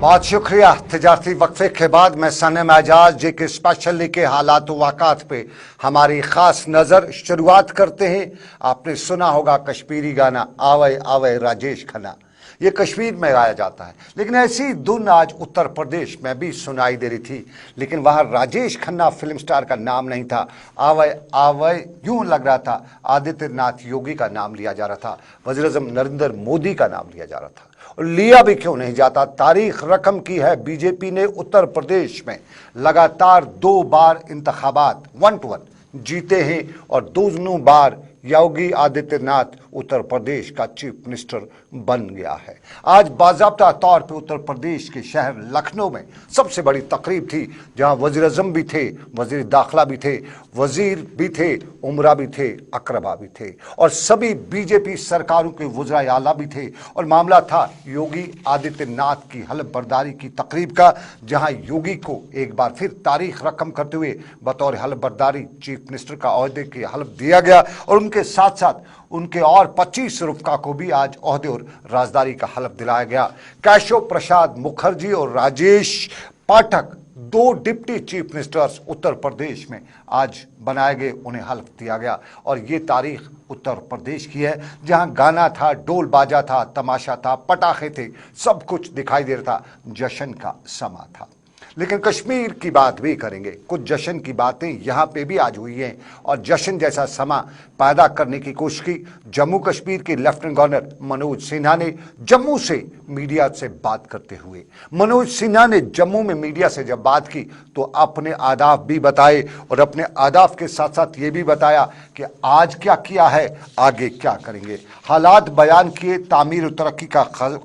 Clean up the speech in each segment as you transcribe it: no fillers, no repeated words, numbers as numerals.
बहुत शुक्रिया। तजारती वक्फे के बाद मैं सनम एजाज एक स्पेशली के हालात वाक़ात पे हमारी ख़ास नज़र शुरुआत करते हैं। आपने सुना होगा कश्मीरी गाना आवे आवे राजेश खन्ना, ये कश्मीर में गाया जाता है, लेकिन ऐसी धुन आज उत्तर प्रदेश में भी सुनाई दे रही थी, लेकिन वहाँ राजेश खन्ना फिल्म स्टार का नाम नहीं था। आवे आवे यूं लग रहा था आदित्यनाथ योगी का नाम लिया जा रहा था, वज़ीर-ए-आज़म नरेंद्र मोदी का नाम लिया जा रहा था। और लिया भी क्यों नहीं जाता, तारीख रकम की है। बीजेपी ने उत्तर प्रदेश में लगातार 2 बार इंतखाबात 1-1 जीते हैं और दोनों बार योगी आदित्यनाथ उत्तर प्रदेश का चीफ मिनिस्टर बन गया है। आज बाज़ाब्ता तौर पे उत्तर प्रदेश के शहर लखनऊ में सबसे बड़ी तकरीब थी, जहां वज़ीर आज़म भी थे, वज़ीर दाखिला भी थे, वज़ीर भी थे, उमरा भी थे, अकरबा भी थे और सभी बीजेपी सरकारों के वज़राए आला भी थे। और मामला था योगी आदित्यनाथ की हलफ बर्दारी की तकरीब का, जहां योगी को एक बार फिर तारीख रकम करते हुए बतौर हलफ बर्दारी चीफ मिनिस्टर का ओहदे की हलफ दिया गया और उनके साथ साथ उनके और 25 रुफ़का को भी आज ओहदे और राजदारी का हलफ दिलाया गया। केशव प्रसाद मुखर्जी और राजेश पाठक 2 deputy chief ministers Uttar Pradesh में आज बनाए गए, उन्हें हल्फ दिया गया। और ये तारीख उत्तर प्रदेश की है, जहां गाना था, डोल बाजा था, तमाशा था, पटाखे थे, सब कुछ दिखाई दे रहा था, जश्न का समा था। लेकिन कश्मीर की बात भी करेंगे, कुछ जश्न की बातें यहाँ पे भी आज हुई हैं और जश्न जैसा समा पैदा करने की कोशिश की। जम्मू कश्मीर के लेफ्टिनेंट गवर्नर मनोज सिन्हा ने जम्मू से मीडिया से बात करते हुए, मनोज सिन्हा ने जम्मू में मीडिया से जब बात की तो अपने आदाब भी बताए और अपने आदाब के साथ साथ ये भी बताया कि आज क्या किया है, आगे क्या करेंगे। हालात बयान किए, तामीर और तरक्की का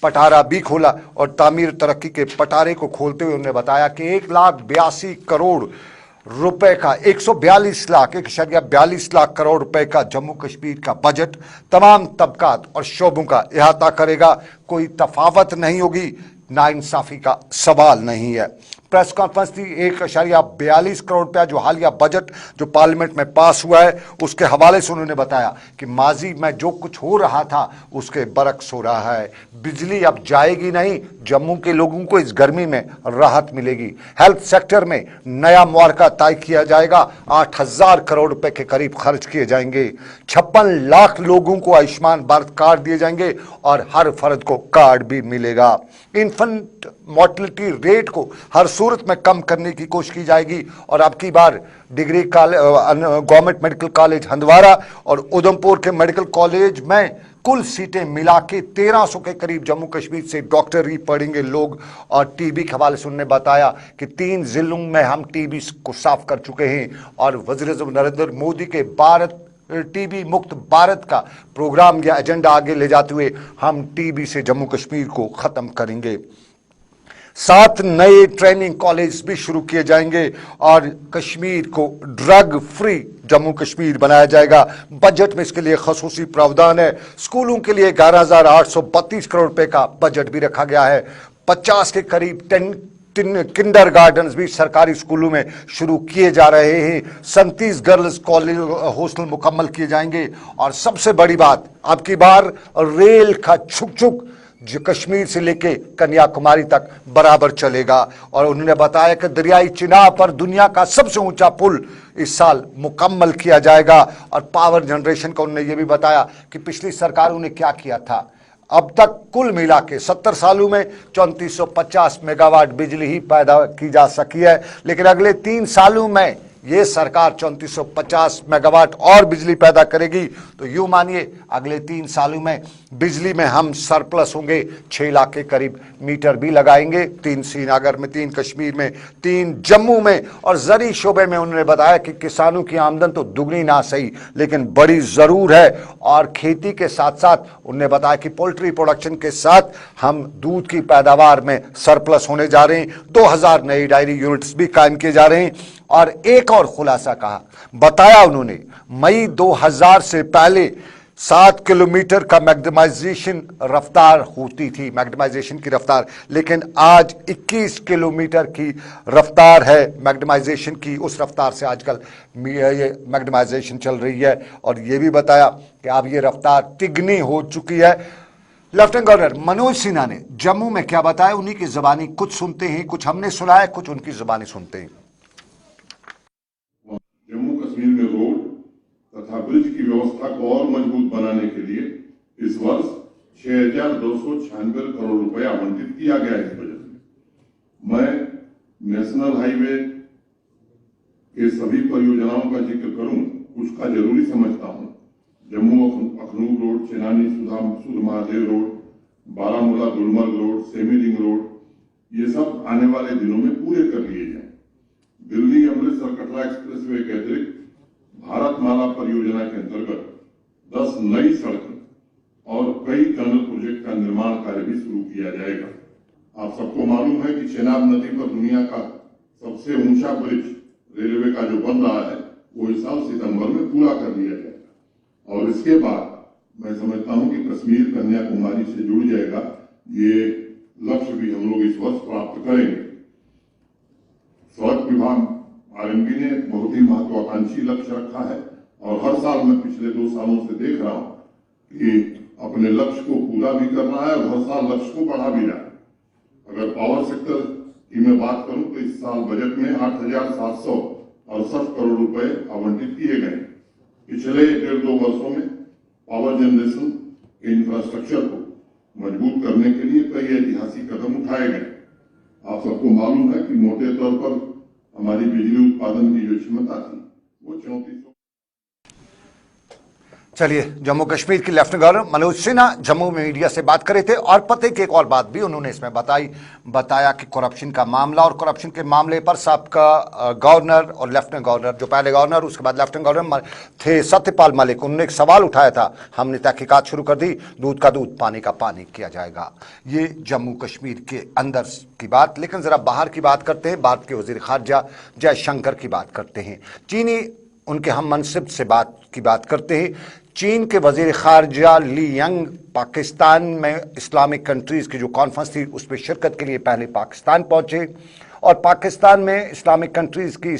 पटारा भी खोला और तामीर तरक्की के पटारे को खोलते हुए उन्होंने बताया कि 1,82 करोड़ रुपए का 142 लाख 1.42 लाख करोड़ रुपए का जम्मू कश्मीर का बजट तमाम तबकात और शोबों का इहाता करेगा। कोई तफावत नहीं होगी, नाइंसाफी का सवाल नहीं है। प्रेस कॉन्फ्रेंस थी, 1.42 करोड़ रुपया जो हालिया बजट जो पार्लियामेंट में पास हुआ है उसके हवाले से उन्होंने बताया कि माजी में जो कुछ हो रहा था उसके बरक्स हो रहा है। बिजली अब जाएगी नहीं, जम्मू के लोगों को इस गर्मी में राहत मिलेगी। हेल्थ सेक्टर में नया मुआवजा तय किया जाएगा, 8,000 करोड़ रुपए के करीब खर्च किए जाएंगे। 56 लाख लोगों को आयुष्मान भारत कार्ड दिए जाएंगे और हर फर्द को कार्ड भी मिलेगा। इन्फेंट मोर्टेलिटी रेट को हर सूरत में कम करने की कोशिश की जाएगी और अब की बार degree government medical college Handwara और उधमपुर के मेडिकल कॉलेज में कुल सीटें मिला के 1300 के करीब जम्मू कश्मीर से डॉक्टरी पढ़ेंगे लोग। और टीबी के हवाले से उन्होंने बताया कि 3 जिलों में हम टीबी को साफ कर चुके हैं और वज़ीर-ए-आज़म नरेंद्र मोदी के भारत टीबी मुक्त भारत का प्रोग्राम या एजेंडा आगे ले जाते हुए हम टीबी से जम्मू कश्मीर को खत्म करेंगे। 7 नए ट्रेनिंग कॉलेज भी शुरू किए जाएंगे और कश्मीर को ड्रग फ्री जम्मू कश्मीर बनाया जाएगा। बजट में इसके लिए खसूसी प्रावधान है। स्कूलों के लिए 11,832 करोड़ रुपए का बजट भी रखा गया है। 50 के करीब किंडर गार्डन्स भी सरकारी स्कूलों में शुरू किए जा रहे हैं। 37 गर्ल्स कॉलेज हॉस्टल मुकम्मल किए जाएंगे और सबसे बड़ी बात, अब की बार रेल का छुक जो कश्मीर से लेके कन्याकुमारी तक बराबर चलेगा। और उन्होंने बताया कि दरियाई चिनाब पर दुनिया का सबसे ऊंचा पुल इस साल मुकम्मल किया जाएगा। और पावर जनरेशन का उन्होंने ये भी बताया कि पिछली सरकारों ने क्या किया था। अब तक कुल मिला के 70 सालों में 3450 मेगावाट बिजली ही पैदा की जा सकी है, लेकिन अगले 3 सालों में ये सरकार 3450 मेगावाट और बिजली पैदा करेगी। तो यूं मानिए अगले 3 सालों में बिजली में हम सरप्लस होंगे। 6 लाख के करीब मीटर भी लगाएंगे, 3 श्रीनगर में, 3 कश्मीर में, 3 जम्मू में। और ज़री शोबे में उन्होंने बताया कि किसानों की आमदन तो दुगनी ना सही लेकिन बड़ी ज़रूर है। और खेती के साथ साथ उन्होंने बताया कि पोल्ट्री प्रोडक्शन के साथ हम दूध की पैदावार में सरप्लस होने जा रहे हैं। 2000 नई डायरी यूनिट्स भी कायम किए जा रहे हैं। और एक और खुलासा कहा, बताया उन्होंने, मई 2000 से पहले 7 किलोमीटर का मैग्नेटाइजेशन रफ्तार होती थी, मैग्नेटाइजेशन की रफ्तार, लेकिन आज 21 किलोमीटर की रफ्तार है मैग्नेटाइजेशन की। उस रफ्तार से आजकल ये मैग्नेटाइजेशन चल रही है। और ये भी बताया कि अब ये रफ्तार तिगनी हो चुकी है। लेफ्टिनेंट गवर्नर मनोज सिन्हा ने जम्मू में क्या बताया, उन्हीं की जुबानी कुछ सुनते हैं, कुछ हमने सुना है, कुछ उनकी जुबानी सुनते हैं। जम्मू कश्मीर में रोड तथा ब्रिज की व्यवस्था को और मजबूत बनाने के लिए इस वर्ष 6,296 करोड़ रुपए आवंटित किया गया है इस बजट में। मैं नेशनल हाईवे के सभी परियोजनाओं का जिक्र करूं, उसका जरूरी समझता हूं। जम्मू अखनूर रोड, चेनानी सुध Mahadev road, Baramulla Gulmarg road, semi ring road, ये सब आने वाले दिनों में पूरे कर लिए जाएं। दिल्ली अमृतसर कटरा एक्सप्रेसवे के अतिरिक्त भारतमाला परियोजना के अंतर्गत 10 नई सड़कें और कई टनल प्रोजेक्ट का निर्माण कार्य भी शुरू किया जाएगा। आप सबको मालूम है कि चेनाब नदी पर दुनिया का सबसे ऊंचा ब्रिज रेलवे का जो बन रहा है वो इस साल सितंबर में पूरा कर लिया जाएगा और इसके बाद मैं समझता हूं कि कश्मीर कन्याकुमारी से जुड़ जाएगा। ये लक्ष्य भी हम लोग इस वर्ष प्राप्त करेंगे। सड़क विभाग आरएमबी ने बहुत ही महत्वाकांक्षी लक्ष्य रखा है और हर साल मैं पिछले 2 सालों से देख रहा हूं कि अपने लक्ष्य को पूरा भी कर रहा है और हर साल लक्ष्य को बढ़ा भी रहा है। अगर पावर सेक्टर की मैं बात करूं तो इस साल बजट में 8,768 करोड़ रुपए आवंटित किए गए। पिछले 1.5-2 वर्षों में पावर जनरेशन के इंफ्रास्ट्रक्चर को मजबूत करने के लिए कई ऐतिहासिक कदम उठाए गए। आप सबको मालूम है कि मोटे तौर पर हमारी बिजली उत्पादन की जो क्षमता थी वो 3400। चलिए, जम्मू कश्मीर की लेफ्टिनेंट गवर्नर मनोज सिन्हा जम्मू में मीडिया से बात कर रहे थे और पते की एक और बात भी उन्होंने इसमें बताया कि करप्शन का मामला और करप्शन के मामले पर सबका गवर्नर और लेफ्टिनेंट गवर्नर, जो पहले गवर्नर उसके बाद लेफ्टिनेंट गवर्नर थे सत्यपाल मलिक, उन्होंने एक सवाल उठाया था। हमने तहकीकात शुरू कर दी, दूध का दूध पानी का पानी किया जाएगा। ये जम्मू कश्मीर के अंदर की बात। लेकिन जरा बाहर की बात करते हैं, भारत के वजीर खारजा जयशंकर की बात करते हैं। चीनी उनके हम मनसिब से बात करते हैं। चीन के वजीर खारजा ली यंग पाकिस्तान में इस्लामिक कंट्रीज़ की जो कॉन्फ्रेंस थी उस पर शिरकत के लिए पहले पाकिस्तान पहुंचे और पाकिस्तान में इस्लामिक कंट्रीज़ की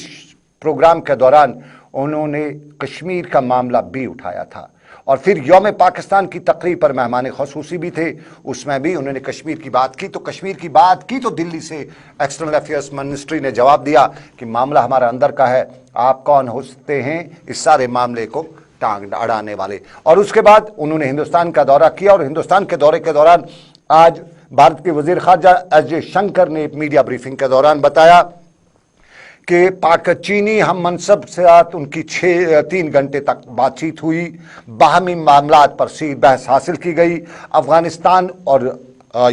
प्रोग्राम के दौरान उन्होंने कश्मीर का मामला भी उठाया था और फिर यौम पाकिस्तान की तकरीब पर मेहमान ख़ुसूसी भी थे, उसमें भी उन्होंने कश्मीर की बात की। तो कश्मीर की बात की तो दिल्ली से एक्सटर्नल अफेयर्स मिनिस्ट्री ने जवाब दिया कि मामला हमारा अंदर का है, आप कौन होते हैं इस सारे मामले को टांग अड़ाने वाले। और उसके बाद उन्होंने हिंदुस्तान का दौरा किया और हिंदुस्तान के दौरे के दौरान आज भारत के वजीर खारजा एस जयशंकर ने मीडिया ब्रीफिंग के दौरान बताया कि पाक चीनी हम मनसब से साथ उनकी 3 घंटे तक बातचीत हुई, बाहमी मामलात पर सीधी बहस हासिल की गई, अफगानिस्तान और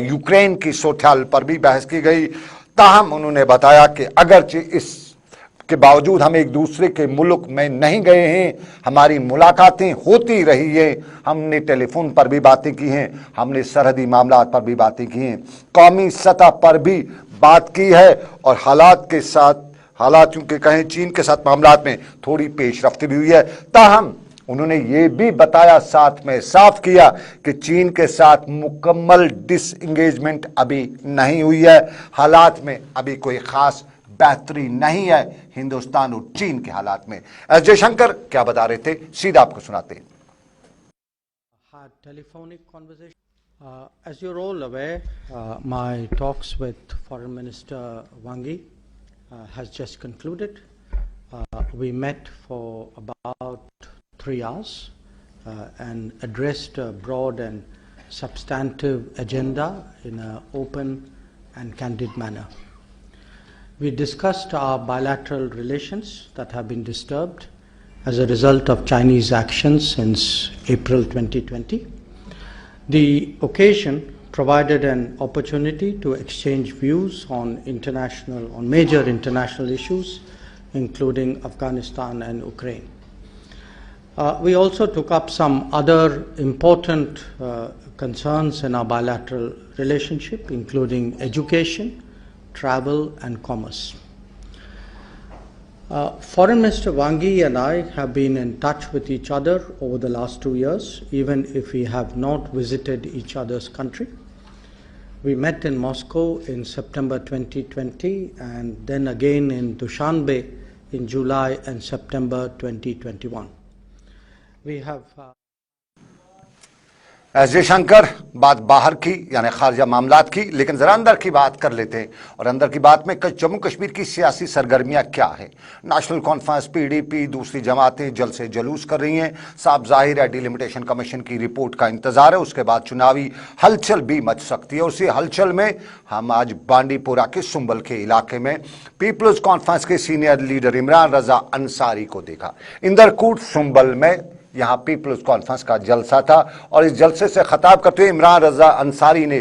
यूक्रेन की सूरत पर भी बहस की गई। ताहम उन्होंने बताया कि अगरचे इस के बावजूद हम एक दूसरे के मुल्क में नहीं गए हैं, हमारी मुलाकातें होती रही हैं, हमने टेलीफोन पर भी बातें की हैं, हमने सरहदी मामलात पर भी बातें की हैं, कौमी सतह पर भी बात की है और हालात चूंकि कहें चीन के साथ मामलात में थोड़ी पेशरफ्ती भी हुई है। ताहम उन्होंने ये भी बताया, साथ में साफ किया कि चीन के साथ मुकम्मल डिसएंगेजमेंट अभी नहीं हुई है, हालात में अभी कोई खास बेहतरी नहीं है हिंदुस्तान और चीन के हालात में। एस जयशंकर क्या बता रहे थे, सीधा आपको सुनाते हैं। Telephonic conversation. As you're all aware, my talks with Foreign Minister Wang Yi has just concluded. We met for about 3 hours and addressed a broad and substantive agenda in an open and candid manner. We discussed our bilateral relations that have been disturbed as a result of Chinese actions since April 2020. The occasion provided an opportunity to exchange views on major international issues, including Afghanistan and Ukraine. We also took up some other important concerns in our bilateral relationship, including education, travel and commerce. Foreign Minister Wang Yi and I have been in touch with each other over the last 2 years, even if we have not visited each other's country. We met in Moscow in September 2020 and then again in Dushanbe in July and September 2021. We have S Jaishankar बात बाहर की यानी खारजा मामलात की, लेकिन जरा अंदर की बात कर लेते हैं। और अंदर की बात में जम्मू कश्मीर की सियासी सरगर्मियां क्या है। नेशनल कॉन्फ्रेंस, पीडीपी, दूसरी जमातें जल्द से जुलूस कर रही हैं। साफ जाहिर है डिलिमिटेशन कमीशन की रिपोर्ट का इंतजार है, उसके बाद चुनावी हलचल भी मच सकती है। उसी हलचल में हम आज बांडीपोरा के सुंबल के इलाके में पीपल्स कॉन्फ्रेंस के सीनियर लीडर इमरान रजा अंसारी को देखा। इंदरकूट सुंबल में यहाँ पीपल्स कॉन्फ्रेंस का जलसा था और इस जलसे से खिताब करते हुए इमरान रजा अंसारी ने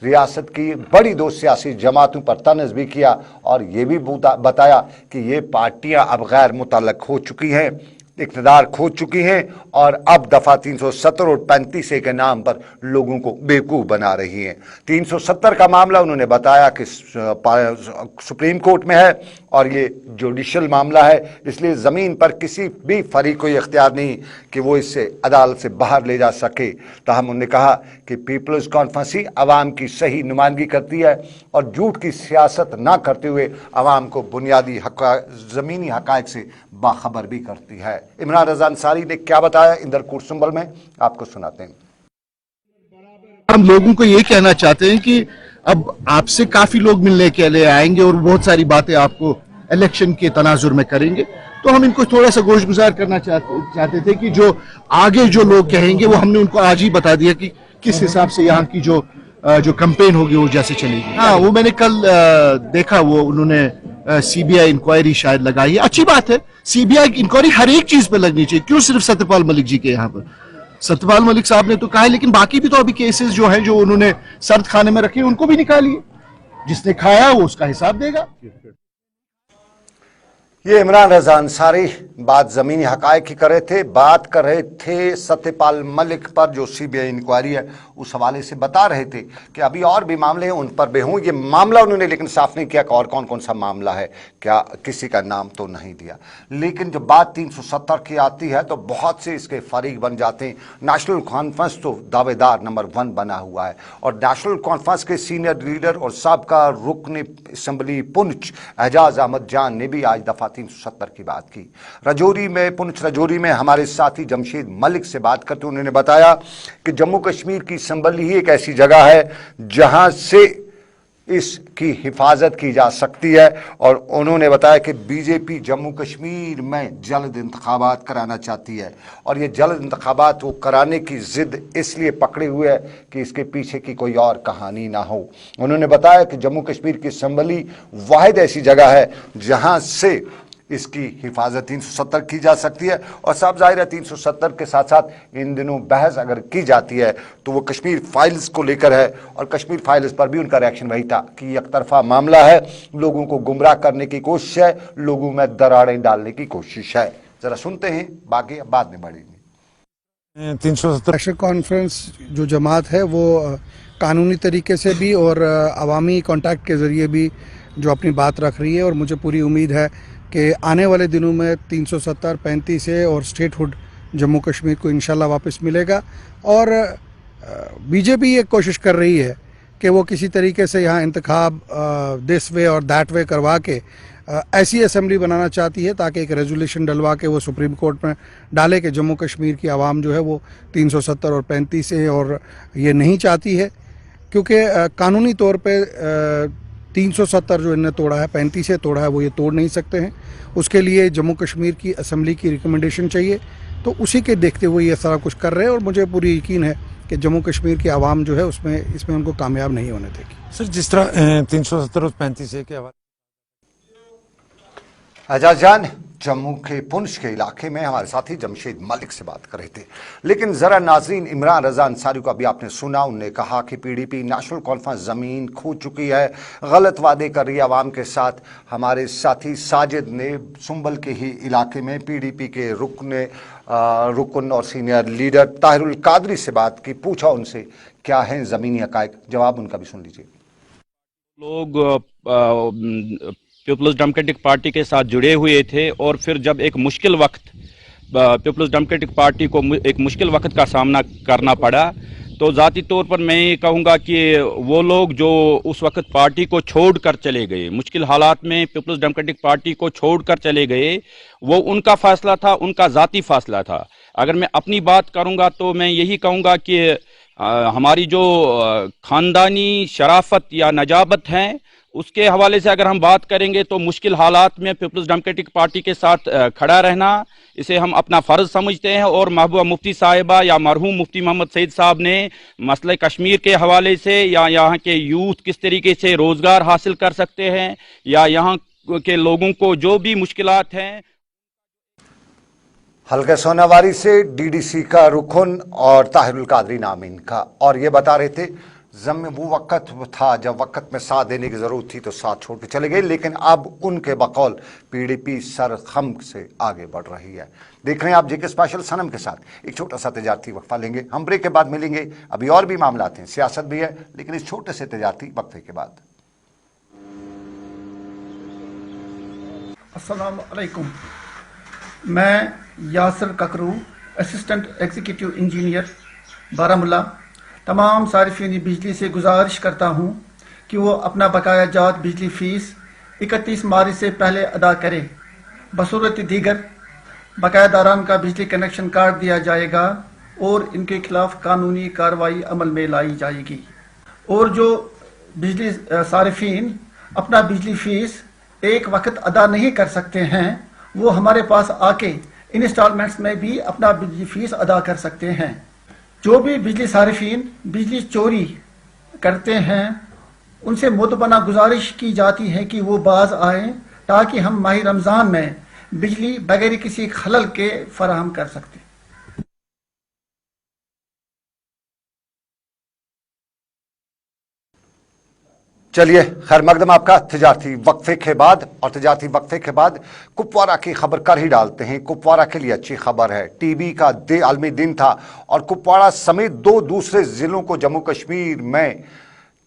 रियासत की बड़ी दो सियासी जमातों पर तनज़ भी किया और ये भी बताया कि ये पार्टियां अब गैर मुतल्लक हो चुकी हैं, इक़्तिदार खो चुकी हैं और अब दफ़ा 370 और 35 के नाम पर लोगों को बेवकूफ़ बना रही हैं। 370 का मामला उन्होंने बताया कि सुप्रीम कोर्ट में है और ये जुडिशल मामला है, इसलिए ज़मीन पर किसी भी फरीक को ये इख्तियार नहीं कि वो इससे अदालत से बाहर ले जा सके। ताहम उन्होंने कहा कि पीपल्स कॉन्फ्रेंस ही अवाम की सही नुमाइंदगी करती है और झूठ की सियासत ना करते हुए अवाम को बुनियादी ज़मीनी हक़ाइक़ से बाखबर भी करती है। इमरान रजा अंसारी ने क्या बताया इंदरकूट सुंबल में, आपको सुनाते हैं। हम लोगों को ये कहना चाहते हैं कि अब आपसे काफी लोग मिलने के लिए आएंगे और बहुत सारी बातें आपको इलेक्शन के तनाजुर में करेंगे, तो हम इनको थोड़ा सा गोशगुजार करना चाहते थे कि जो आगे जो लोग कहेंगे वो हमने उनको आज ही बता दिया कि किस हिसाब से यहाँ की जो कैंपेन होगी वो जैसे चलेगी। हाँ, वो मैंने कल देखा, वो उन्होंने सीबीआई इंक्वायरी शायद लगाई है। अच्छी बात है, सीबीआई इंक्वायरी हर एक चीज पे लगनी चाहिए, क्यों सिर्फ सत्यपाल मलिक जी के यहाँ पर। सत्यपाल मलिक साहब ने तो कहा है, लेकिन बाकी भी तो अभी केसेस जो हैं जो उन्होंने सर्द खाने में रखे उनको भी निकालिए, जिसने खाया वो उसका हिसाब देगा। ये इमरान रजा अंसारी बात ज़मीनी हक़ाइक़ की कर रहे थे सत्यपाल मलिक पर जो सीबीआई इंक्वायरी है उस हवाले से बता रहे थे कि अभी और भी मामले हैं उन पर बेहूँ। ये मामला उन्होंने लेकिन साफ नहीं किया कि और कौन कौन सा मामला है, क्या किसी का नाम तो नहीं दिया। लेकिन जब बात 370 की आती है तो बहुत से इसके फरीक बन जाते हैं। नेशनल कॉन्फ्रेंस तो दावेदार नंबर 1 बना हुआ है और नेशनल कॉन्फ्रेंस के सीनियर लीडर और साबका रुकन असम्बली पुंछ एजाज अहमद जान ने भी आज दफ़ा 370 की बात की। पुंछ रजौरी में हमारे साथी जमशेद मलिक से बात करते उन्होंने बताया कि जम्मू कश्मीर की असम्बली ही एक ऐसी जगह है जहां से इसकी हिफाजत की जा सकती है और उन्होंने बताया कि बीजेपी जम्मू कश्मीर में जल्द इंतखाबात कराना चाहती है और ये जल्द इंतखाबात वो कराने की जिद इसलिए पकड़े हुए है कि इसके पीछे की कोई और कहानी ना हो। उन्होंने बताया कि जम्मू कश्मीर की असम्बली वाहिद ऐसी जगह है जहां से इसकी हिफाजत 370 की जा सकती है और साफ जाहिर है 370 के साथ साथ इन दिनों बहस अगर की जाती है तो वो कश्मीर फाइल्स को लेकर है और कश्मीर फाइल्स पर भी उनका रिएक्शन वही था कि एक तरफा मामला है, लोगों को गुमराह करने की कोशिश है, लोगों में दरारें डालने की कोशिश है। जरा सुनते हैं, बाकी बाद में बढ़ेंगे। 370 नेशनल कॉन्फ्रेंस जो जमात है वो कानूनी तरीके से भी और अवामी कॉन्टैक्ट के ज़रिए भी जो अपनी बात रख रही है और मुझे पूरी उम्मीद है कि आने वाले दिनों में 370, 35 और स्टेटहुड जम्मू कश्मीर को इंशाल्लाह वापस मिलेगा। और बीजेपी ये कोशिश कर रही है कि वो किसी तरीके से यहाँ इंतखाब दिस वे और दैट वे करवा के ऐसी असेंबली बनाना चाहती है ताकि एक रेजोल्यूशन डलवा के वो सुप्रीम कोर्ट में डाले कि जम्मू कश्मीर की आवाम जो है वो 370 और 35 और ये नहीं चाहती है, क्योंकि कानूनी तौर पे 370 जो इन्हें तोड़ा है, 35 से तोड़ा है, वो ये तोड़ नहीं सकते हैं। उसके लिए जम्मू कश्मीर की असम्बली की रिकमेंडेशन चाहिए, तो उसी के देखते हुए ये सारा कुछ कर रहे हैं और मुझे पूरी यकीन है कि जम्मू कश्मीर की आवाम जो है इसमें उनको कामयाब नहीं होने देगी। सर, जिस तरह 370 और 35 के हवाले एजाज जान जम्मू के पुंछ के इलाके में हमारे साथी जमशेद मलिक से बात कर रहे थे। लेकिन ज़रा नाजरीन, इमरान रजा अंसारी को अभी आपने सुना, उन्होंने कहा कि पीडीपी नेशनल कॉन्फ्रेंस ज़मीन खो चुकी है, गलत वादे कर रही है आवाम के साथ। हमारे साथी साजिद ने सुंबल के ही इलाके में पीडीपी के रुकन और सीनियर लीडर ताहिरुल कादरी से बात की, पूछा उनसे क्या है ज़मीनी हक़ाइक़, जवाब उनका भी सुन लीजिए। लोग पीपल्स डेमोक्रेटिक पार्टी के साथ जुड़े हुए थे और फिर जब एक मुश्किल वक्त पीपल्स डेमोक्रेटिक पार्टी को एक मुश्किल वक्त का सामना करना पड़ा, तो ज़ाती तौर पर मैं ये कहूँगा कि वो लोग जो उस वक्त पार्टी को छोड़ कर चले गए, मुश्किल हालात में पीपल्स डेमोक्रेटिक पार्टी को छोड़ कर चले गए, वो उनका फ़ैसला था, उनका ज़ाती फ़ैसला था। अगर मैं अपनी बात करूँगा तो मैं यही कहूँगा कि हमारी जो ख़ानदानी शराफत या नजाबत हैं اس کے حوالے سے اگر ہم بات کریں گے تو مشکل حالات میں پیپلز ڈیموکریٹک پارٹی کے ساتھ کھڑا رہنا اسے ہم اپنا فرض سمجھتے ہیں. اور محبوبہ مفتی صاحبہ یا مرحوم مفتی محمد سعید صاحب نے مسئلہ کشمیر کے حوالے سے یا یہاں کے یوتھ کس طریقے سے روزگار حاصل کر سکتے ہیں یا یہاں کے لوگوں کو جو بھی مشکلات ہیں. حلقہ سوناواری سے ڈی ڈی سی کا رکن اور طاہر القادری نامین کا, اور یہ بتا رہے تھے وہ وقت تھا جب وقت میں ساتھ دینے کی ضرورت تھی تو ساتھ چھوڑ کے چلے گئے, لیکن اب ان کے بقول پی ڈی پی سرخم سے آگے بڑھ رہی ہے. دیکھ رہے ہیں آپ جے کے اسپیشل سنم کے ساتھ ایک چھوٹا سا تجارتی وقفہ لیں گے, ہم بریک کے بعد ملیں گے. ابھی اور بھی معاملات ہیں, سیاست بھی ہے, لیکن اس چھوٹے سے تجارتی وقفے کے بعد. السلام علیکم, میں Yasir Kakroo assistant executive engineer Baramulla تمام صارفین بجلی سے گزارش کرتا ہوں کہ وہ اپنا بقایا جات بجلی فیس 31 مارچ سے پہلے ادا کرے. بصورت دیگر بقایا داران کا بجلی کنیکشن کاٹ دیا جائے گا اور ان کے خلاف قانونی کارروائی عمل میں لائی جائے گی. اور جو بجلی صارفین اپنا بجلی فیس ایک وقت ادا نہیں کر سکتے ہیں وہ ہمارے پاس آ کے انسٹالمنٹس میں بھی اپنا بجلی فیس ادا کر سکتے ہیں. جو بھی بجلی صارفین بجلی چوری کرتے ہیں ان سے مدبنہ گزارش کی جاتی ہے کہ وہ باز آئیں تاکہ ہم ماہ رمضان میں بجلی بغیر کسی خلل کے فراہم کر سکتے. چلیے خیر مقدم آپ کا تجارتی وقفے کے بعد, اور تجارتی وقفے کے بعد کپوارہ کی خبر کر ہی ڈالتے ہیں. کپوارہ کے لیے اچھی خبر ہے, ٹی بی کا عالمی دن تھا اور کپوارہ سمیت 2 دوسرے ضلعوں کو جموں کشمیر میں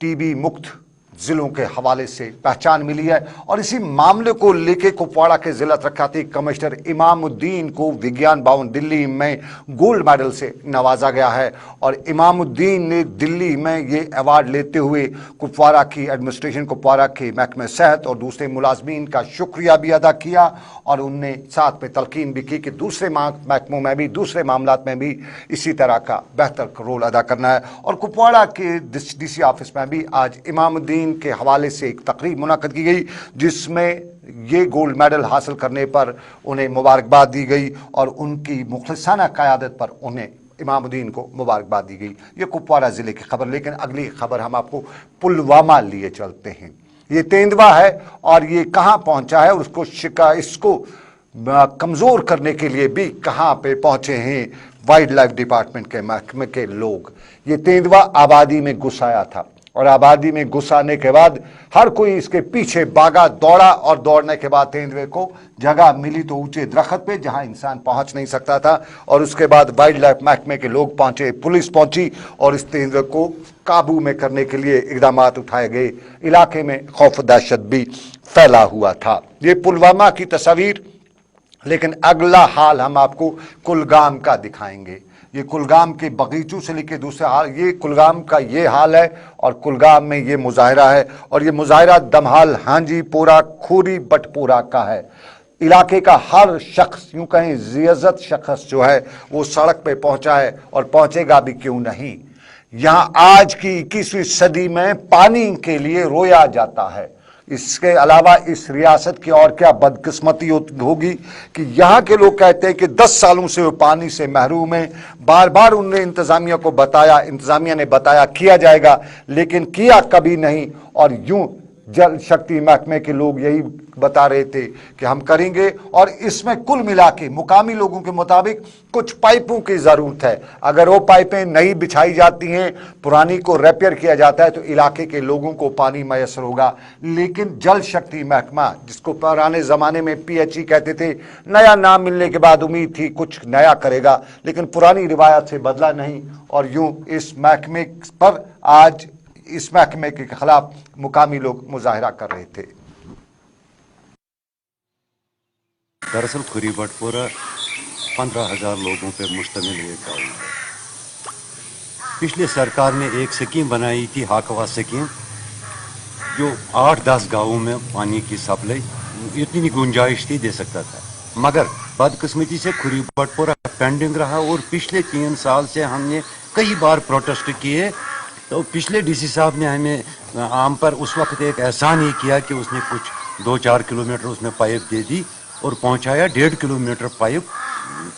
ٹی بی مکت ضلعوں کے حوالے سے پہچان ملی ہے. اور اسی معاملے کو لے کے کپواڑہ کے ضلع ترقیاتی کمشنر امام الدین کو وگیان بھون دلی میں گولڈ میڈل سے نوازا گیا ہے. اور امام الدین نے دلی میں یہ ایوارڈ لیتے ہوئے کپواڑہ کی ایڈمنسٹریشن, کپواڑہ کے محکمہ صحت اور دوسرے ملازمین کا شکریہ بھی ادا کیا, اور ان نے ساتھ میں تلقین بھی کی کہ دوسرے محکموں میں بھی, دوسرے معاملات میں بھی اسی طرح کا بہتر رول ادا کرنا ہے. اور کپواڑہ کے ڈی سی آفس میں بھی آج امام الدین کے حوالے سے ایک تقریب منعقد کی گئی جس میں یہ گولڈ میڈل حاصل کرنے پر انہیں مبارکباد دی گئی اور ان کی مخلصانہ قیادت پر انہیں امام الدین کو مبارکباد دی گئی. یہ کپواڑہ ضلع کی خبر. لیکن اگلی خبر ہم آپ کو پلوامہ لیے چلتے ہیں. یہ تیندوا ہے اور یہ کہاں پہنچا ہے اور اس کو کمزور کرنے کے لیے بھی کہاں پہ پہنچے ہیں وائلڈ لائف ڈپارٹمنٹ کے محکمے کے لوگ. یہ تیندوا آبادی میں گھس آیا تھا اور آبادی میں گھس آنے کے بعد ہر کوئی اس کے پیچھے بھاگا, دوڑا, اور دوڑنے کے بعد تیندوے کو جگہ ملی تو اونچے درخت پہ جہاں انسان پہنچ نہیں سکتا تھا, اور اس کے بعد وائلڈ لائف محکمے کے لوگ پہنچے, پولیس پہنچی اور اس تیندوے کو قابو میں کرنے کے لیے اقدامات اٹھائے گئے. علاقے میں خوف و دہشت بھی پھیلا ہوا تھا. یہ پلوامہ کی تصاویر. لیکن اگلا حال ہم آپ کو کلگام کا دکھائیں گے. یہ کلگام کے باغیچوں سے لے کے دوسرے حال, یہ کلگام کا یہ حال ہے اور کلگام میں یہ مظاہرہ ہے. اور یہ مظاہرہ دمحال ہانجی پورہ کھوری بٹ پورہ کا ہے. علاقے کا ہر شخص, یوں کہیں زیزت شخص جو ہے وہ سڑک پہ پہنچا ہے, اور پہنچے گا بھی کیوں نہیں. یہاں آج کی 21ویں صدی میں پانی کے لیے رویا جاتا ہے. اس کے علاوہ اس ریاست کی اور کیا بدقسمتی ہوگی کہ یہاں کے لوگ کہتے ہیں کہ 10 سالوں سے وہ پانی سے محروم ہیں. بار بار انہوں نے انتظامیہ کو بتایا, انتظامیہ نے بتایا کیا جائے گا, لیکن کیا کبھی نہیں. اور یوں جل شکتی محکمے کے لوگ یہی بتا رہے تھے کہ ہم کریں گے. اور اس میں کل ملا کے مقامی لوگوں کے مطابق کچھ پائپوں کی ضرورت ہے. اگر وہ پائپیں نہیں بچھائی جاتی ہیں, پرانی کو ریپیئر کیا جاتا ہے تو علاقے کے لوگوں کو پانی میسر ہوگا. لیکن جل شکتی محکمہ, جس کو پرانے زمانے میں PHE کہتے تھے, نیا نام ملنے کے بعد امید تھی کچھ نیا کرے گا, لیکن پرانی روایت سے بدلا نہیں. اور یوں اس محکمے پر آج اس محکمے کے خلاف مقامی لوگ مظاہرہ کر رہے تھے. دراصل کھوری بٹ پورہ 15,000 لوگوں پہ مشتمل یہ گاؤں ہے. پچھلے سرکار نے ایک سکیم بنائی تھی, ہاکوا سکیم, جو 8-10 گاؤں میں پانی کی سپلائی اتنی گنجائش تھی دے سکتا تھا. مگر بدقسمتی سے کھوری بٹ پورہ پینڈنگ رہا, اور پچھلے 3 سال سے ہم نے कई बार प्रोटेस्ट किए, तो पिछले डीसी साहब ने हमें आम पर उस वक्त एक एहसान ही किया कि उसने कुछ 2-4 किलोमीटर उसमें पाइप दे दी और पहुंचाया। 1.5 किलोमीटर पाइप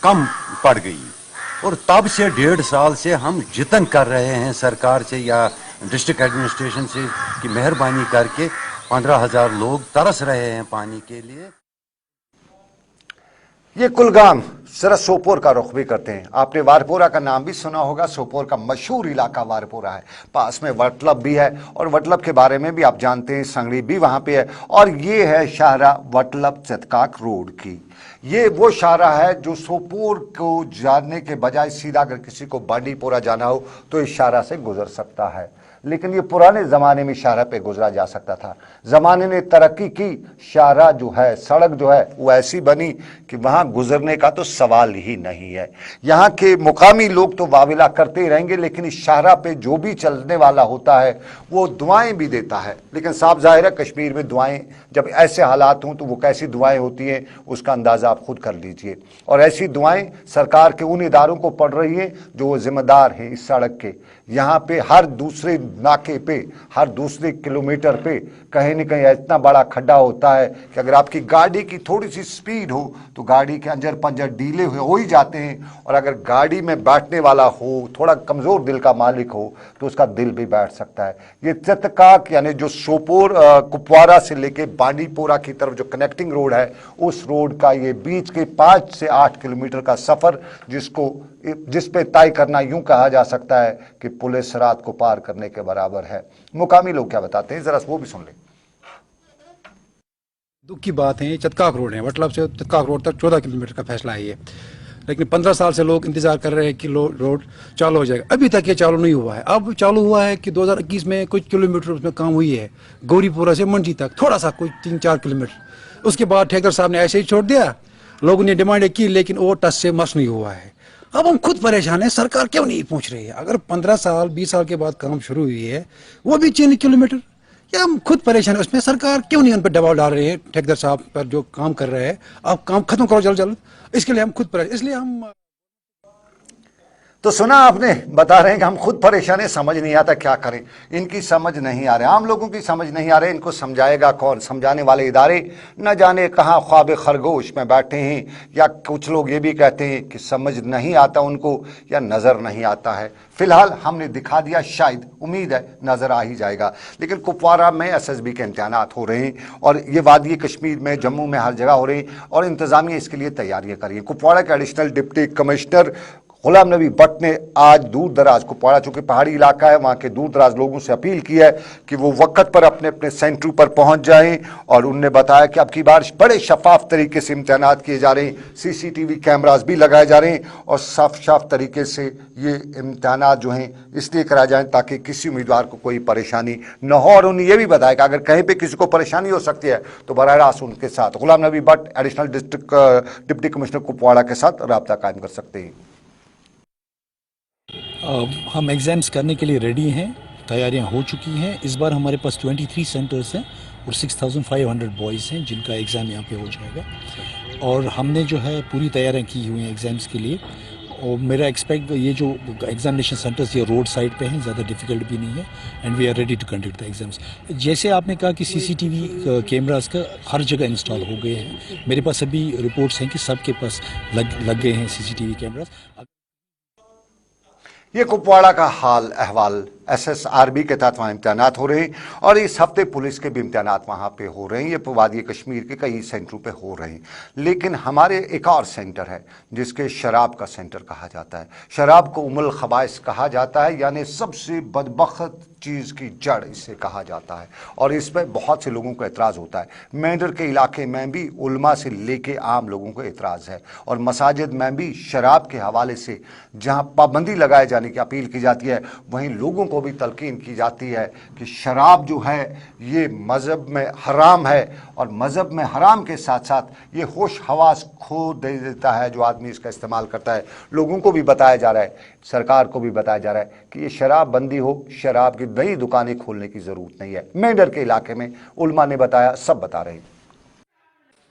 कम पड़ गई, और तब से 1.5 साल से हम जितन कर रहे हैं सरकार से या डिस्ट्रिक्ट एडमिनिस्ट्रेशन से कि मेहरबानी करके 15,000 लोग तरस रहे हैं पानी के लिए। ये कुलगाम जरा सोपोर का रुख भी करते हैं। आपने वारपोरा का नाम भी सुना होगा। सोपोर का मशहूर इलाका वारपोरा है, पास में वटलब भी है, और वटलब के बारे में भी आप जानते हैं, संगड़ी भी वहां पे है। और ये है शाहरा वटलब चतकाक रोड की। ये वो शाहरा है जो सोपोर को जाने के बजाय सीधा अगर किसी को बांडीपोरा जाना हो तो इस शाहरा से गुजर सकता है। लेकिन ये पुराने ज़माने में शाहरा पे गुजरा जा सकता था। ज़माने ने तरक्की की, शाहरा जो है, सड़क जो है वो ऐसी बनी कि वहाँ गुजरने का तो सवाल ही नहीं है। यहाँ के मुकामी लोग तो वाविला करते ही रहेंगे, लेकिन इस शाहरा पे जो भी चलने वाला होता है वो दुआएं भी देता है। लेकिन साफ जाहिर है कश्मीर में दुआएं जब ऐसे हालात हों तो वो कैसी दुआएं होती हैं उसका अंदाज़ा आप खुद कर लीजिए। और ऐसी दुआएं सरकार के उन इदारों को पड़ रही हैं जो वो जिम्मेदार हैं इस सड़क के। यहाँ पे हर दूसरे नाके पे, हर दूसरे किलोमीटर पे कहीं न कहीं इतना बड़ा खड्डा होता है कि अगर आपकी गाड़ी की थोड़ी सी स्पीड हो तो गाड़ी के अंजर पंजर ढीले हो ही जाते हैं। और अगर गाड़ी में बैठने वाला हो, थोड़ा कमज़ोर दिल का मालिक हो, तो उसका दिल भी बैठ सकता है। ये चतकाक यानी जो सोपोर कुपवारा से लेके बांडीपोरा की तरफ जो कनेक्टिंग रोड है, उस रोड का ये बीच के 5 से 8 किलोमीटर का सफ़र जिस पे तय करना यूं कहा जा सकता है कि पुलिस रात को पार करने के बराबर है। मुकामी लोग क्या बताते हैं, जरा वो भी सुन लें। दुख की बात है, चतकाक रोड है, वटलब से चतकाक रोड तक 14 किलोमीटर का फैसला है ये। लेकिन 15 साल से लोग इंतजार कर रहे हैं कि रोड चालू हो जाएगा, अभी तक ये चालू नहीं हुआ है। अब चालू हुआ है कि 2021 में कुछ किलोमीटर उसमें काम हुई है, गौरीपुरा से मंडी तक थोड़ा सा कुछ 3-4 किलोमीटर। उसके बाद ठेकेदार साहब ने ऐसे ही छोड़ दिया, लोगों ने डिमांड की, लेकिन वो टच से मस नहीं हुआ है। अब हम खुद परेशान हैं, सरकार क्यों नहीं पहुंच रही है? अगर 15 साल 20 साल के बाद काम शुरू हुई है, वो भी 3 किलोमीटर, या हम खुद परेशान है उसमें, सरकार क्यों नहीं उन पर दबाव डाल रही है? ठेकेदार साहब पर जो काम कर रहे हैं, आप काम खत्म करो जल्द जल्द। इसके लिए हम खुद परेशान, इसलिए हम तो सुना आपने, बता रहे हैं कि हम खुद परेशान हैं, समझ नहीं आता क्या करें। इनकी समझ नहीं आ रही, आम लोगों की समझ नहीं आ रही। इनको समझाएगा कौन? समझाने वाले इदारे न जाने कहाँ ख्वाब खरगोश में बैठे हैं, या कुछ लोग ये भी कहते हैं कि समझ नहीं आता उनको या नज़र नहीं आता है। फिलहाल हमने दिखा दिया, शायद उम्मीद है नज़र आ ही जाएगा। लेकिन कुपवारा में SSB के इम्तिहानात हो रहे हैं, और ये वादी कश्मीर में, जम्मू में हर जगह हो रहे हैं, और इंतज़ामिया इसके लिए तैयारियाँ कर रही है। कुपवारा के additional deputy commissioner Ghulam Nabi Bhatt ने आज दूर दराज, कुपवाड़ा चूंकि पहाड़ी इलाका है, वहाँ के दूर दराज लोगों से अपील की है कि वो वक्त पर अपने अपने सेंटरों पर पहुँच जाएं। और उनने बताया कि अब की बार बड़े शफाफ तरीके से इम्तिहानात किए जा रहे हैं, CCTV कैमरास भी लगाए जा रहे हैं, और साफ तरीके से ये इम्तिहानात जो हैं इसलिए कराए जाएँ ताकि किसी उम्मीदवार को कोई परेशानी न हो। और उन्हें ये भी बताया कि अगर कहीं पर किसी को परेशानी हो सकती है तो बराह रास्त उनके साथ Ghulam Nabi Bhatt additional deputy commissioner Kupwara के साथ रब्ता कायम कर सकते हैं। हम एग्ज़ाम्स करने के लिए रेडी हैं, तैयारियां हो चुकी हैं। इस बार हमारे पास 23 सेंटर्स हैं और 6500 बॉयज़ हैं जिनका एग्ज़ाम यहाँ पे हो जाएगा। और हमने जो है पूरी तैयारियां की हुई हैं एग्ज़ाम्स के लिए। और मेरा एक्सपेक्ट ये जो एग्जामिनेशन सेंटर्स ये रोड साइड पे हैं, ज़्यादा डिफ़िकल्ट भी नहीं है, and we are ready to conduct the exams. जैसे आपने कहा कि CCTV कैमरास का हर जगह इंस्टॉल हो गए हैं, मेरे पास अभी रिपोर्ट्स हैं कि सबके पास लग गए हैं CCTV कैमरास। ये कुपवाड़ा का हाल अहवाल। SSRB के तहत वहाँ इम्तिहानात हो रहे हैं, और इस हफ्ते पुलिस के भी इम्तिहानात वहाँ पे हो रहे हैं। ये वादी कश्मीर के कई सेंटरों पे हो रहे हैं। लेकिन हमारे एक और सेंटर है जिसके शराब का सेंटर कहा जाता है। शराब को उमुल खबाइस कहा जाता है, यानी सबसे बदबख्त चीज़ की जड़ इसे कहा जाता है। और इस पर बहुत से लोगों को एतराज़ होता है। मेंढर के इलाके में भी उलमा से लेके आम लोगों को एतराज़ है, और मसाजिद में भी शराब के हवाले से जहाँ पाबंदी लगाए जाने की अपील की जाती है, वहीं लोगों को भी तलकीन की जाती है कि शराब जो है ये मज़हब में हराम है, और मज़हब में हराम के साथ साथ ये होश हवास खो दे देता है जो आदमी इसका इस्तेमाल करता है। लोगों को भी बताया जा रहा है, सरकार को भी बताया जा रहा है कि ये शराब बंदी हो, शराब की नई दुकानें खोलने की ज़रूरत नहीं है। मेंढर के इलाके में उलमा ने बताया, सब बता रहे हैं।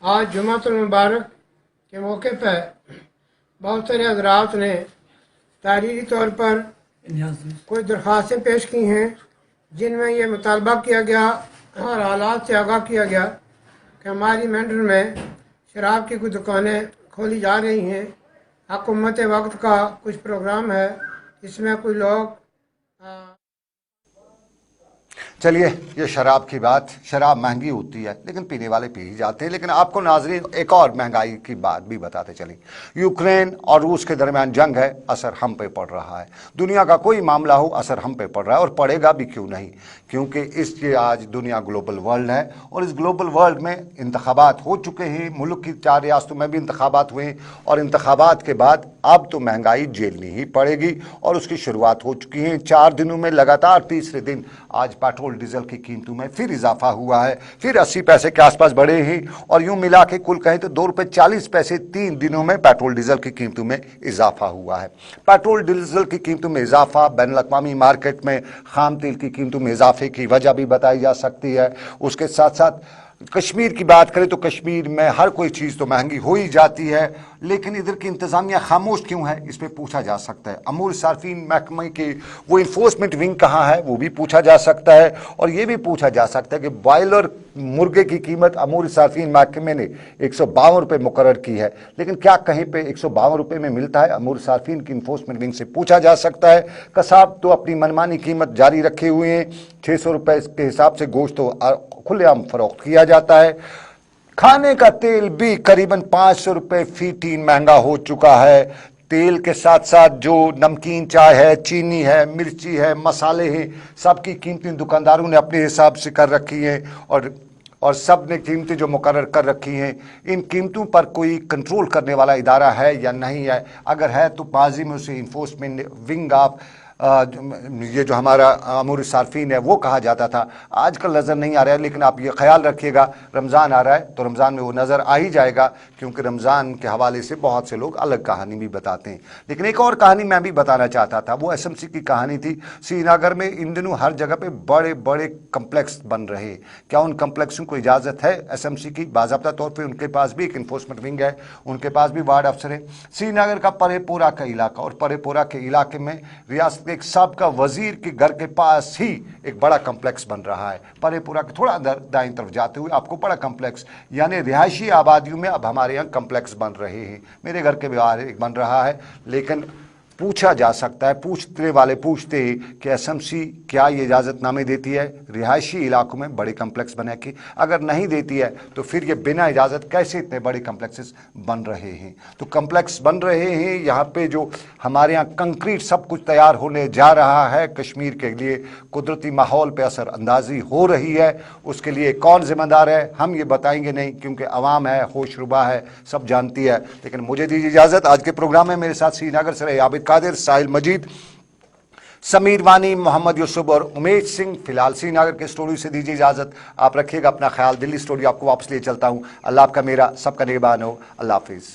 आज जुमातुल मुबारक के मौके पर बहुत सारे हज़रात ने तारीख़ी तौर पर कुछ दरख्वास्तें पेश की हैं जिनमें ये मुतालबा किया गया और हालात से आगाह किया गया कि हमारी मंडल में शराब की कुछ दुकानें खोली जा रही हैं। हुकूमत वक्त का कुछ प्रोग्राम है, इसमें कोई लोग चलिए, ये शराब की बात, शराब महंगी होती है लेकिन पीने वाले पी ही जाते हैं। लेकिन आपको नाज़रीन एक और महंगाई की बात भी बताते चलें। यूक्रेन और रूस के दरमियान जंग है, असर हम पे पड़ रहा है। दुनिया का कोई मामला हो, असर हम पे पड़ रहा है और पड़ेगा भी, क्यों नहीं, क्योंकि इसलिए आज दुनिया ग्लोबल वर्ल्ड है और इस ग्लोबल वर्ल्ड में इंतखाबात हो चुके हैं। मुल्क की 4 रियासतों में भी इंतखाबात हुए और इंतखाबात के बाद अब तो महंगाई झेलनी ही पड़ेगी और उसकी शुरुआत हो चुकी है। 4 दिनों में लगातार तीसरे दिन आज पेट्रोल डीजल की कीमतों में फिर इजाफा हुआ है, फिर 80 पैसे के आसपास बढ़े हैं और यूं मिला के कुल कहें तो 2 रुपये 40 पैसे 3 दिनों में पेट्रोल डीजल की कीमतों में इजाफा हुआ है। पेट्रोल डीजल की कीमतों में इजाफा, बैनुल-अक़वामी मार्केट में खाम तेल की कीमतों में इजाफे की वजह भी बताई जा सकती है। उसके साथ साथ कश्मीर की बात करें तो कश्मीर में हर कोई चीज़ तो महंगी हो ही जाती है, लेकिन इधर की इंतज़ामिया खामोश क्यों है, इस पर पूछा जा सकता है। अमूर सार्फिन महकमे की वो इन्फोर्समेंट विंग कहाँ है, वो भी पूछा जा सकता है। और ये भी पूछा जा सकता है कि बॉयलर मुर्गे की कीमत अमूर सार्फिन महकमे ने 152 रुपये मुकर्रर की है, लेकिन क्या कहीं पे 152 रुपये में मिलता है? अमूर सार्फिन की इन्फोर्समेंट विंग से पूछा जा सकता है। कसाब तो अपनी मनमानी कीमत जारी रखे हुए हैं, 600 रुपये के हिसाब से गोश्त तो खुलेआम फरोख्त किया जाता है। खाने का तेल भी करीबन 500 रुपये फी टीन महंगा हो चुका है। तेल के साथ साथ जो नमकीन चाय है, चीनी है, मिर्ची है, मसाले हैं, सबकी कीमतें दुकानदारों ने अपने हिसाब से कर रखी हैं और सब ने कीमतें जो मुकर्रर कर रखी हैं। इन कीमतों पर कोई कंट्रोल करने वाला इदारा है या नहीं है? अगर है तो माजी में उसे इन्फोर्समेंट विंग ऑफ ये जो हमारा अमूर सार्फिन है वो कहा जाता था, आजकल नज़र नहीं आ रहा है। लेकिन आप ये ख्याल रखिएगा, रमज़ान आ रहा है तो रमज़ान में वो नज़र आ ही जाएगा, क्योंकि रमज़ान के हवाले से बहुत से लोग अलग कहानी भी बताते हैं। लेकिन एक और कहानी मैं भी बताना चाहता था, वो SMC की कहानी थी। श्रीनगर में इन दिनों हर जगह पे बड़े बड़े कम्प्लेक्स बन रहे हैं। क्या उन कम्प्लेक्सों को इजाज़त है SMC की? बाज़ाब्ता तौर पर उनके पास भी एक इन्फोर्समेंट विंग है, उनके पास भी वार्ड अफसर है। श्रीनगर का परेपोरा का इलाका, और परेपोरा के इलाके में रियासत एक साबका वजीर के घर के पास ही एक बड़ा कम्प्लेक्स बन रहा है। परेपुरा के थोड़ा अंदर दाईं तरफ जाते हुए आपको बड़ा कम्प्लेक्स, यानी रिहायशी आबादियों में अब हमारे यहाँ कम्प्लेक्स बन रहे हैं। मेरे घर के बाहर एक बन रहा है, लेकिन पूछा जा सकता है, पूछने वाले पूछते हैं कि SMC क्या ये इजाज़तनामे देती है रिहायशी इलाकों में बड़े कम्प्लेक्स बने की? अगर नहीं देती है तो फिर ये बिना इजाज़त कैसे इतने बड़े कम्प्लेक्सेस बन रहे हैं? तो कम्प्लेक्स बन रहे हैं यहाँ पे, जो हमारे यहाँ कंक्रीट सब कुछ तैयार होने जा रहा है। कश्मीर के लिए कुदरती माहौल पे असर अंदाजी हो रही है, उसके लिए कौन जिम्मेदार है हम ये बताएंगे नहीं, क्योंकि अवाम है, होशरुबा है, सब जानती है। लेकिन मुझे दीजिए इजाज़त। आज के प्रोग्राम में मेरे साथ श्रीनगर से रहे आबिद कादिर, साहिल मजीद, समीर वानी, मोहम्मद यूसुफ और उमेश सिंह। फिलहाल श्रीनगर के स्टूडियो से दीजिए इजाजत। आप रखिएगा अपना ख्याल। दिल्ली स्टूडियो आपको वापस लिए चलता हूं। अल्लाह आपका मेरा सबका निगहबान हो। अल्लाह हाफिज़।